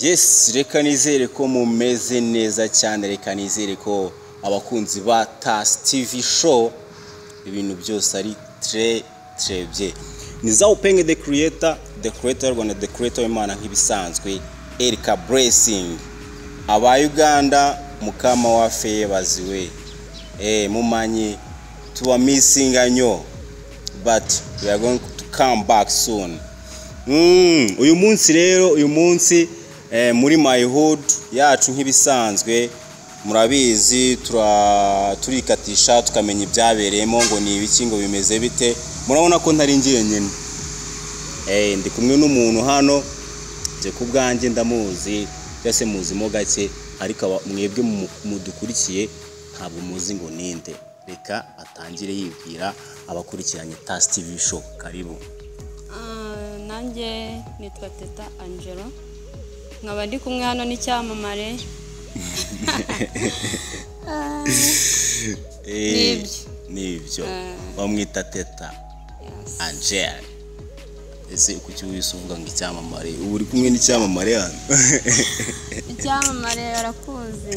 Yes, reka nizere ko mumeze neza cyane, reka nizere ko abakunzi ba Tas TV show ibintu byose ari très bien. Niza upenge the creator Rwanda, the creator Imana nk'ibisanzwe Erika Blessing aba Uganda mukama wa feye baziwe mumanyi tuwa missing anyo, but we are going to come back soon. Uyu munsi muri my hood yacu nk'ibisanzwe murabizi turikatisha tukamenya ibyabereyemo ngo ni ibiki ngo bimeze bite. Murabona ko ntari ngiye nyine ndi kumwe n'umuntu hano je kubwanjye ndamuzi cyase muzimo gake, ariko mwebwe mudukurikiye ntabwo muzi ngo ninde. Reka atangire yibwira abakurikiranye Tas TV show. Karibu. Nanjye nitwa Teta Angelo, nkaba ndi kumwe hano n'icyamamare nibyo bamwita Teta Angelo. Ese kuki wisunga ngo icyamamare? Ubu uri kumwe n'icyamamare hano? Icyamamare arakuze.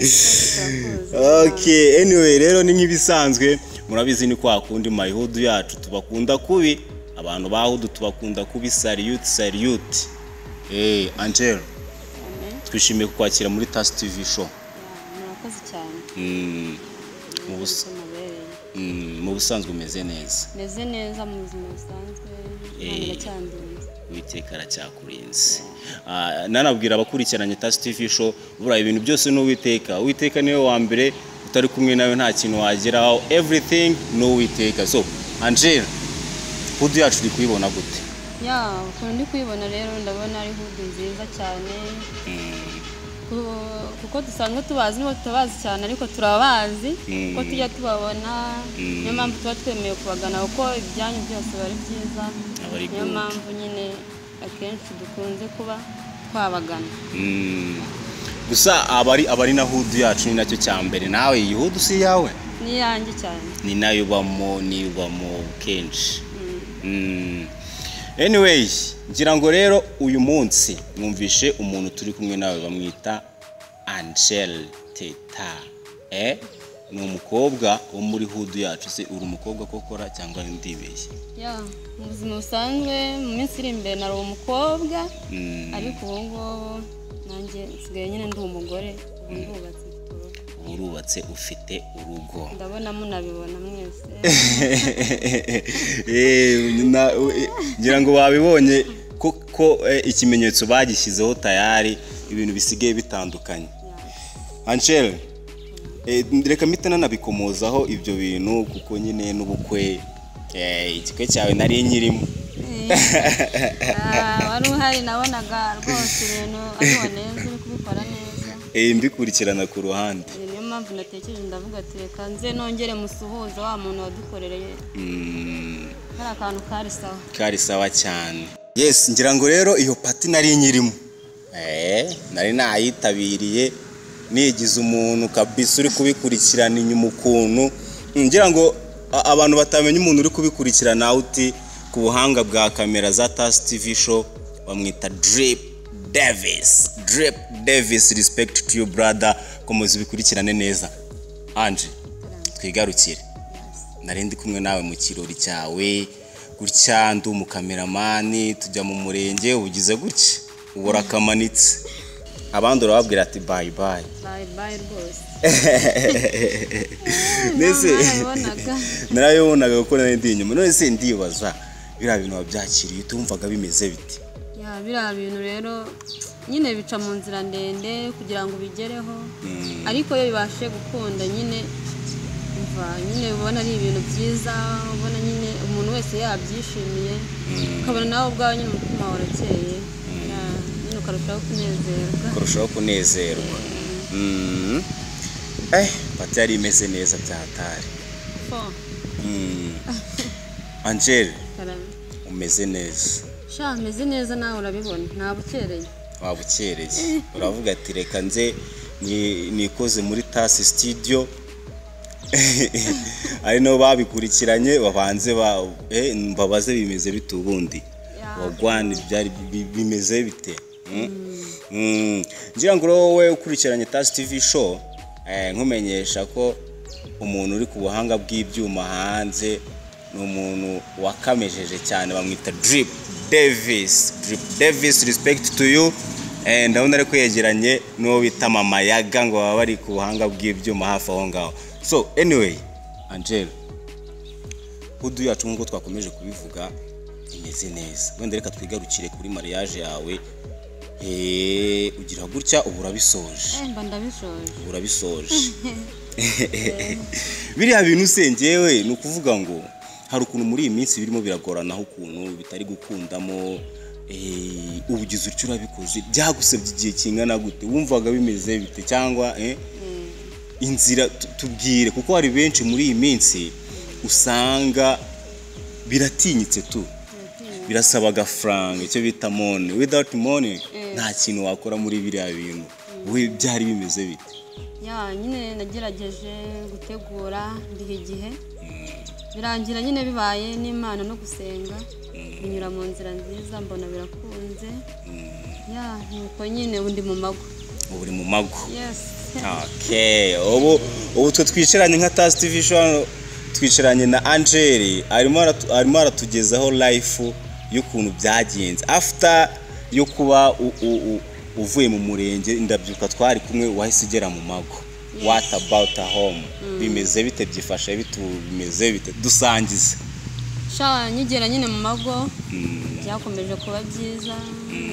Okay, anyway rero ni nk'ibisanzwe murabizi ni kwa kundi my hood yacu tubakunda kubi, abantu ba hood tubakunda kubi. Salute Angelo, twishimiye kukwakira muri Tas TV show. Murakoze cyane. Mu busanzwe umeze neza? Meze neza mu buzima busanzwe. Witeka aracyakurinze. Nanabwira abakurikiranye Tas TV show bura ibintu byose no Witeka niwe wa mbere, utari kumwe nawe nta kintu wageraho. Everything no Witeka. So Angelo, hood yacu uri kuyibona gute? Uko ndi kuyibona rero ndabona ari hood nziza cyane. Kuko dusanzwe tubazi nibo tutabazi cyane, ariko turabazi kuko tujya tubabona. Niyo mpamvu tuba twemeye kubagana kuko ibyanyu byose bari byiza. Niyo mpamvu nyine akenshi dukunze kuba twabagana. Gusa abari na hood yacu ni nacyo cyambere. Nawe iyi hood si yawe? Ni yanjye cyane. Ni nayo ubamo kenshi. Anyway, ngira ngo rero uyu munsi mwumvishe umuntu turi kumwe nawe bamwita Angel Teta. Ni umukobwa wo muri hood yacu. Se uri umukobwa kokora cyangwa ndibeshye? Mu buzima busanzwe mu minsi iri imbere nari umukobwa, ariko ubu ngubu nanjye nsigaye nyine ndi umugore. Urubatse ufite urugo. Ndabona munabibona mwese. Ngira ngo babibonye ko ikimenyetso bagishyizeho tayari, ibintu bisigaye bitandukanye. Angel, reka mpita nanabikomozaho ibyo bintu kuko nyine n'ubukwe ikikwe cyawe nari nyirimo. Wari uhari, nabonaga rwose ibintu ari neza, uri kubikora neza. Mbikurikirana ku ruhande. Niyo mpamvu natekereje ndavuga ati reka nze nongere musuhuze wa muntu wadukorereye. Hari akantu kari sawa cyane. Yes, ngira ngo rero iyo party nari nyirimo. Nari nayitabiriye nigize umuntu kabisa uri kubikurikirana inyuma ukuntu. Ngira ngo abantu batamenye umuntu uri kubikurikirana uti ku buhanga bwa kamera za Tas TV show bamwita Drip Davis. Respect to you brother, komuzi bikurikirane neza. Anje, twigarukire. Nari ndi kumwe nawe mu kirori cyawe gutya, ndu mu cameraman, tujya mu murenge, ugize gutya ubora kamanitse. Abandi urababwira ati bye rwose. Nese narayobonaga ko nari ndi inyuma. None se ndibaza bira bintu wabyakiriye tumvaga bimeze bite? Bira bintu rero nyine bica mu nzira ndende kugira ngo bigereho, ariko iyo bibashe gukunda nyine ubona ari ibintu byiza, ubona nyine umuntu wese yabyishimiye, ukabona nawe ubwawe nyine umutima warakeye, nyine ukarushaho kunezerwa. Pati yari imeze neza byatari. Angel, umeze neza? Meze neza, nawe urabibona ntabukereye. Wabukereye. Uravuga ati reka nze nikoze muri Tas studio. Ari no babikurikiranye babanze babaze bimeze bitubundi. Wagwana byari bimeze bite? ngira ngo wowe ukurikiranye Tasi TV show nkumenyesha ko umuntu uri ku buhanga bw'ibyuma hanze ni umuntu wakamejeje cyane bamwita Drip Davis respect to you ndabona ariko yegeranye n'uwo bita Mama Yaga ngo baba bari ku buhanga bw'ibyuma hafi aho ngaho. So anyway Angel hudu yacu nk'uko twakomeje kubivuga imeze neza, wenda reka twigarukire kuri mariage yawe. Ugira gutya ubu urabisoje. Mba ndabisoje. Urabisoje. Biriya bintu usengewe ni ukuvuga ngo hari ukuntu muri iyi minsi birimo biragoranaho ukuntu bitari gukundamo, ubugize utyo urabikoze byagusabye igihe kingana gute, wumvaga bimeze bite cyangwa inzira tubwire, kuko hari benshi muri iyi minsi usanga biratinyitse tu, birasaba agafaranga icyo bita money, without money nta kintu wakora muri biriya bintu. We byari bimeze bite? Nyine nagerageje gutegura ndihe igihe birangira nyine bibaye n'Imana no gusenga binyura mu nzira nziza mbona birakunze. Nuko nyine undi mu mago. Uri mu mago? Yes. Okay. Ubu twicaranye nka Tasi TV show, twicaranye na Angel arimo aratugezaho life y'ukuntu byagenze after yo kuba uvuye mu murenge ndabyuka twari kumwe wahise ugera mu mago. What about home? Bimeze bite, byifasha bimeze bite, dusangize. Nyigera nyine mu mago byakomeje kuba byiza,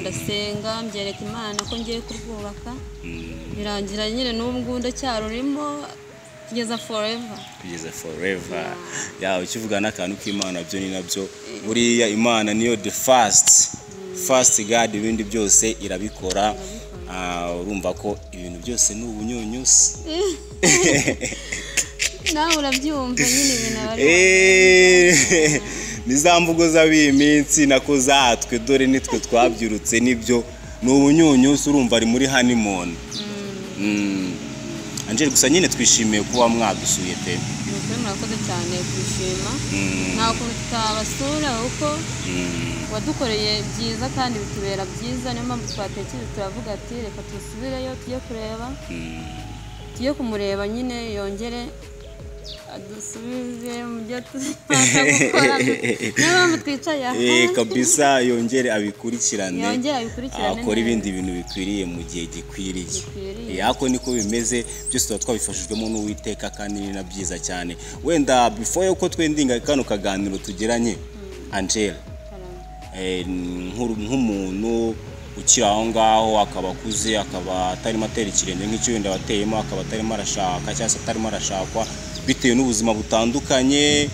ndasenga mbyereka Imana ko ngiye kurwubaka, birangira nyine n'ubwo ndacyarurimo kugeza forever. Ukivuga n'akantu k'Imana byo ni nabyo buriya Imana niyo the first God, ibindi byose irabikora. Urumva ko ibintu byose ni ubunyunyusi. Nawe urabyumva nyine ibintu bari nizamvugo z'abiminsi nako zatwe dore nitwe twabyirutse nibyo ni ubunyunyusi, urumva ari muri honeymoon. Angel gusa nyine twishimiye kuba mwadusuye pe. Murakoze cyane kwishima. Nta kuntu tutabasura uko wadukoreye byiza kandi bitubera byiza, niyo mpamvu twatekereje turavuga ati reka tusubireyo tujye kumureba nyine yongere adusubize mu byo tuzapfa gukora. Niyo mpamvu twicaye aha kabisa, yongere abikurikirane akora ibindi bintu bikwiriye mu gihe gikwiriye. Ako niko bimeze, byose tuba twabifashijwemo n'Uwiteka kandi ni na byiza cyane. Wenda before yuko twendinga kano kaganiro tugeranye Angel, nk'umuntu ukiri aho ngaho akaba akuze, akaba atarimo atera ikirenge nk'icyo wenda wateyemo, akaba atarimo arashaka cyangwa se atarimo arashakwa bitewe n'ubuzima butandukanye,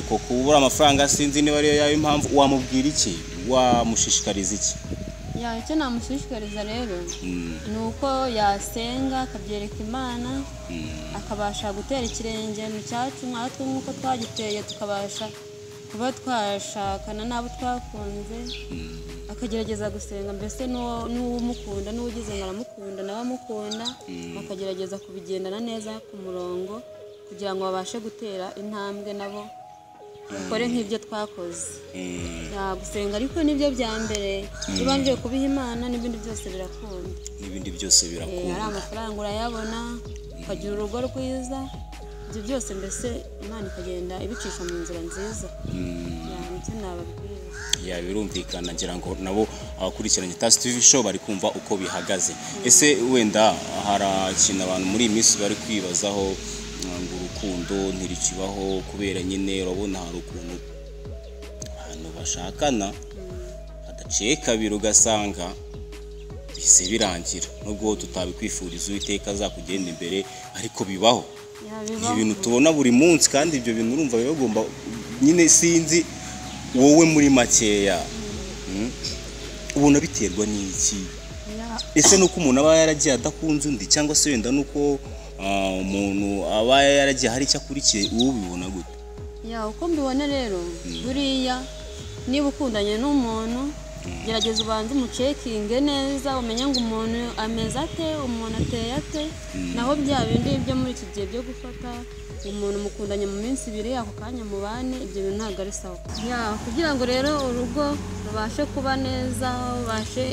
ko kubura amafaranga sinzi niba ariyo yayo impamvu, wamubwira iki, wamushishikariza iki? Icyo namushishikariza rero ni uko yasenga akabyereka Imana, akabasha gutera ikirenge mu cyacu nkatwe nk'uko twagiteye, tukabasha kuba twashakana n'abo twakunze, akagerageza gusenga mbese n'uwumukunda n'ugize ngo aramukunda nawe amukunda, bakagerageza kubigendana neza ku murongo kugira ngo babashe gutera intambwe nabo bakore nk'ibyo twakoze. Gusenga ariko nibyo bya mbere, ubanje kubiha Imana n'ibindi byose birakunda. Ari amafaranga urayabona, ukagira urugo rwiza, ibyo byose mbese Imana ikagenda ibicisha mu nzira nziza. Nicyo nababwira. Birumvikana ngira ngo nabo abakurikiranye Tasi TV show bari kumva uko bihagaze. Ese wenda hari ikintu abantu muri iyi minsi bari kwibazaho ngo urukundo ntirikibaho kubera nyine urabona hari ukuntu abantu bashakana hadaciye kabiri ugasanga bise birangira, nubwo tutabikwifuriza Uwiteka azakugenda imbere, ariko bibaho. Ibintu tubona buri munsi kandi ibyo bintu urumva bigomba nyine, sinzi wowe muri makeya ubona biterwa n'iki? Ese nuko umuntu aba yaragiye adakunze undi, cyangwa se wenda nuko umuntu aba yaragiye hari icyo akurikiye, uwo bibona gute? Uko mbibona rero buriya niba ukundanye n'umuntu gerageza ubanze umucekinge neza umenye ngo umuntu ameze ate umuntu ateye ate naho bya bindi byo muri iki gihe byo gufata umuntu mukundanye mu minsi 2 ako kanya mubane ibyo bintu ntabwo ari sawa kugira ngo rero urugo rubashe kuba neza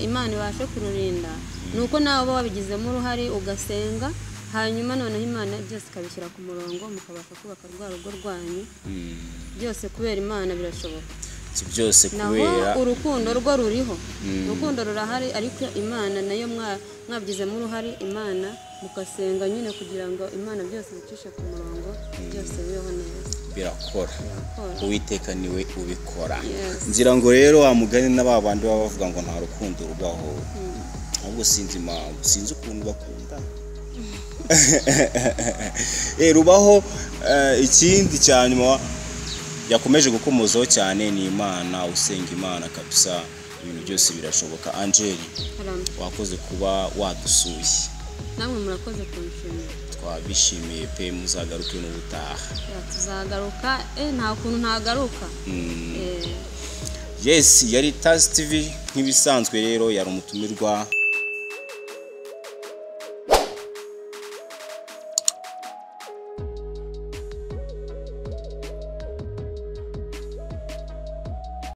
Imana ibashe kururinda nuko nawe wabigizemo uruhare ugasenga hanyuma noneho Imana byose ikabishyira ku murongo mukabasha kubaka rwa rugo rwanyu byose kubera Imana birashoboka byose kubera urukundo rwo ruriho urukundo rurahari ariko Imana nayo mwabigizemo uruhare Imana mukasenga nyine kugira ngo Imana byose bicishe ku murongo byose bibeho neza birakora Uwiteka niwe ubikora ngira ngo rero amugane n'ababandi baba bavuga ngo nta rukundo rubaho ahubwo sinzi ukuntu bakunda rubaho ikindi cyanyuma yakomeje gukomozaho cyane ni Imana usenga Imana kabisa ibintu byose birashoboka Angel wakoze kuba wadusuye namwe murakoze kunshimira twabishimiye pe muzagaruke n'ubutaha tuzagaruka nta kuntu ntagaruka yes yari Taz TV nk'ibisanzwe rero yari umutumirwa